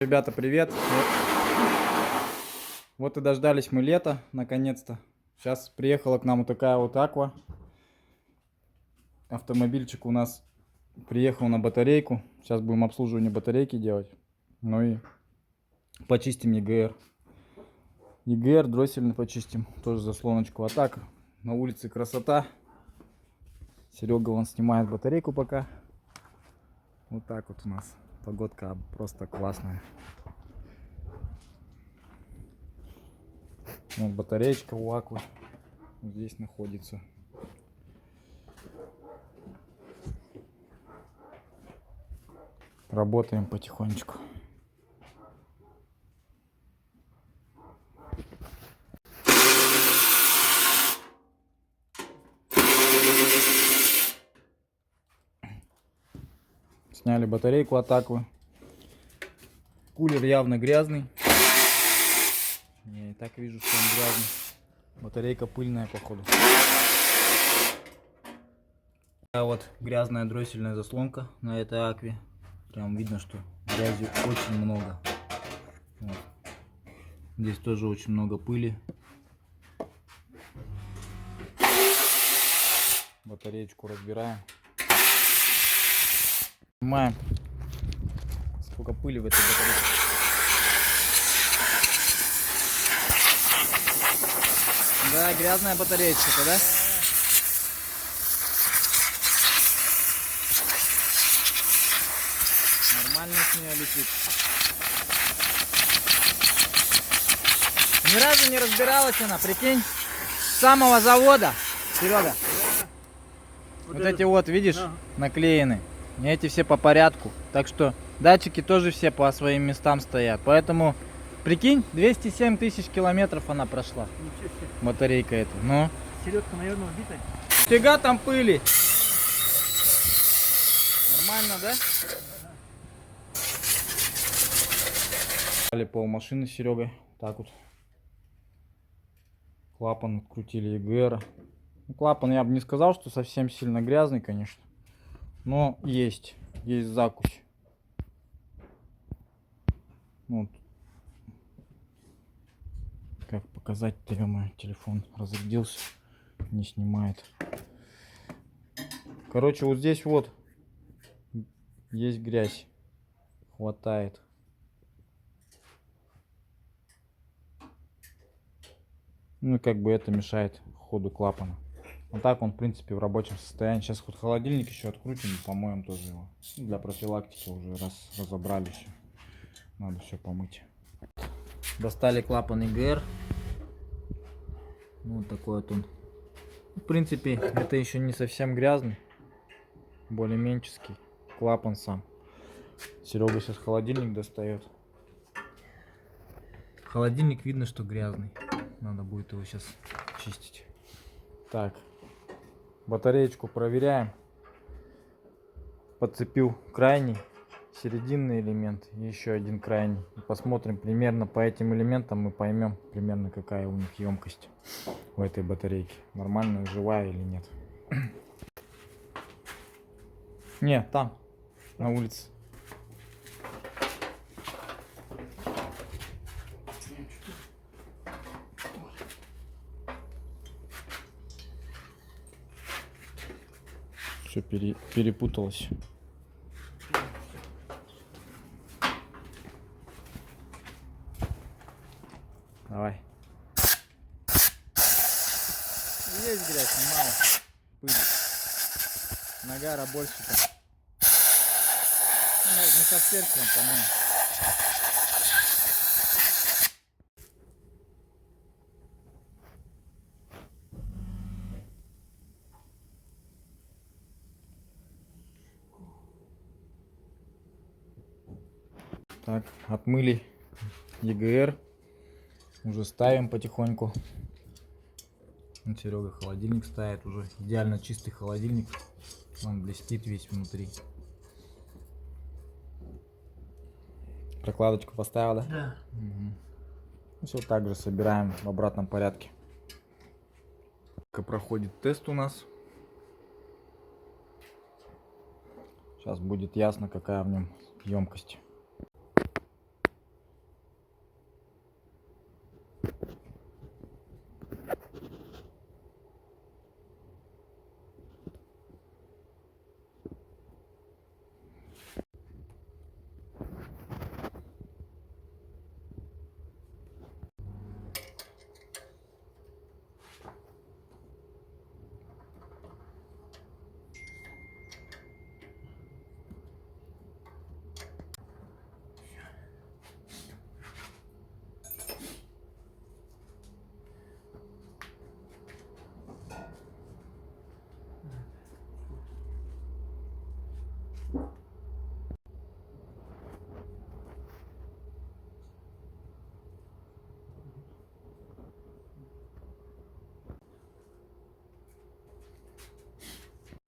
Ребята, привет! Вот и дождались мы лета, наконец-то. Сейчас приехала к нам вот такая вот Аква. Автомобильчик у нас приехал на батарейку. Сейчас будем обслуживание батарейки делать. Ну и почистим ЕГР. ЕГР дроссельный почистим. Тоже заслоночку. А так, на улице красота. Серега вон снимает батарейку пока. Вот так вот у нас погодка просто классная. Вот батареечка у Аквы здесь находится. Работаем потихонечку. Сняли батарейку от Аквы. Кулер явно грязный. Я и так вижу, что он грязный. Батарейка пыльная, походу. А вот грязная дроссельная заслонка на этой Акве. Прям видно, что грязи очень много. Вот. Здесь тоже очень много пыли. Батареечку разбираем. Снимаем, сколько пыли в этой батарейке. Да, грязная батареечка-то, да? Нормально с нее летит. Ни разу не разбиралась она, прикинь, с самого завода, Серега. Вот эти вот, видишь, наклеены. Эти все по порядку. Так что датчики тоже все по своим местам стоят. Поэтому, прикинь, 207 тысяч километров она прошла. Батарейка эта. Ну. Селедка, наверное, убитая. Фига там пыли. Нормально, да? Дали пол машины с Серегой. Так вот. Клапан открутили ЕГР. Ну, клапан я бы не сказал, что совсем сильно грязный, конечно. Но есть закусь. Вот. Как показать-то, мой телефон разрядился, не снимает. Короче, вот здесь вот есть грязь, хватает. Ну и как бы это мешает ходу клапана. Вот так он, в принципе, в рабочем состоянии. Сейчас хоть холодильник еще открутим, помоем тоже его. Для профилактики уже разобрали все. Надо все помыть. Достали клапан ЕГР. Вот такой вот он. В принципе, это еще не совсем грязный. Более-менческий. Клапан сам. Серега сейчас холодильник достает. Холодильник видно, что грязный. Надо будет его сейчас чистить. Так. Батареечку проверяем. Подцепил крайний, серединный элемент и еще один крайний. И посмотрим примерно по этим элементам, мы поймем примерно какая у них емкость у этой батарейки. Нормально, живая или нет. Не, там, на улице. Все перепуталось. Давай. Есть грязь, немало пыли. Нагара больше там. Ну, не со сверхом, по-моему. Так, отмыли ЕГР. Уже ставим потихоньку. Вот Серега холодильник ставит. Уже идеально чистый холодильник. Он блестит весь внутри. Прокладочку поставил, да? Да. Угу. Все так же собираем в обратном порядке. Проходит тест у нас. Сейчас будет ясно, какая в нем емкость.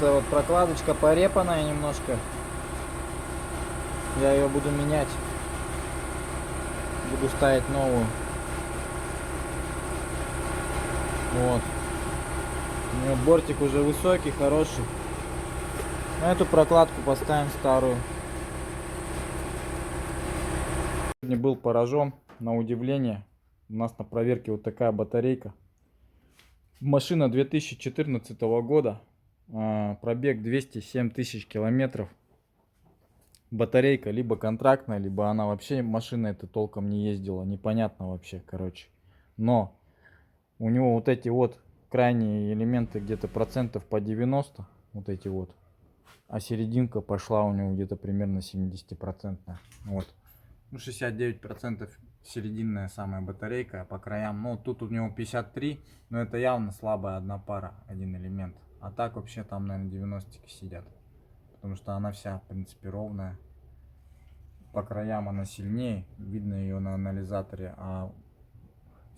Это вот прокладочка порепанная немножко. Я ее буду менять. Буду ставить новую. Вот. У нее бортик уже высокий, хороший. А эту прокладку поставим старую. Сегодня был поражен, на удивление. У нас на проверке вот такая батарейка. Машина 2014 года. Пробег 207 тысяч километров. Батарейка либо контрактная, либо она вообще, машина эта толком не ездила. Непонятно вообще, короче. Но у него вот эти вот крайние элементы где-то процентов по 90. Вот эти вот. А серединка пошла у него где-то примерно 70%. Вот. Ну, 69% серединная самая батарейка, а по краям, ну, тут у него 53, но это явно слабая одна пара, один элемент. А так вообще там, наверное, 90-ки сидят. Потому что она вся, в принципе, ровная. По краям она сильнее, видно ее на анализаторе, а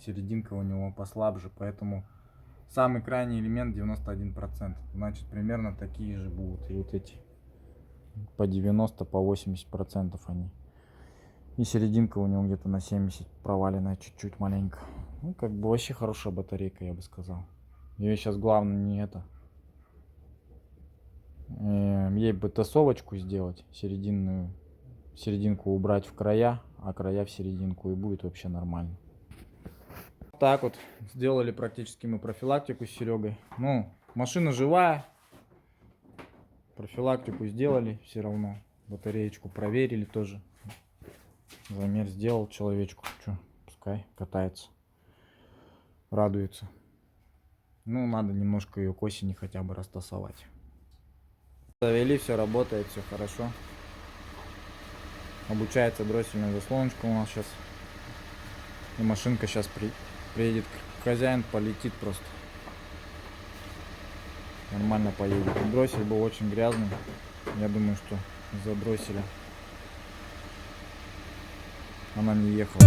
серединка у него послабже, поэтому самый крайний элемент 91%. Значит, примерно такие же будут и вот эти. По 90, по 80% они. И серединка у него где-то на 70 проваленная, чуть-чуть маленько. Ну, как бы вообще хорошая батарейка, я бы сказал. Ее сейчас главное не это. Ей бы тасовочку сделать, серединную. Серединку убрать в края, а края в серединку, и будет вообще нормально. Так вот, сделали практически мы профилактику с Серегой. Ну, машина живая. Профилактику сделали все равно. Батареечку проверили тоже. Замер сделал человечку. Че, пускай катается. Радуется. Ну, надо немножко ее к осени хотя бы растасовать. Завели, все работает, все хорошо. Обучается дроссельная заслоночка у нас сейчас. И машинка сейчас приедет хозяин, полетит просто. Нормально поедет. И дроссель был очень грязный. Я думаю, что из-за дросселя она не ехала.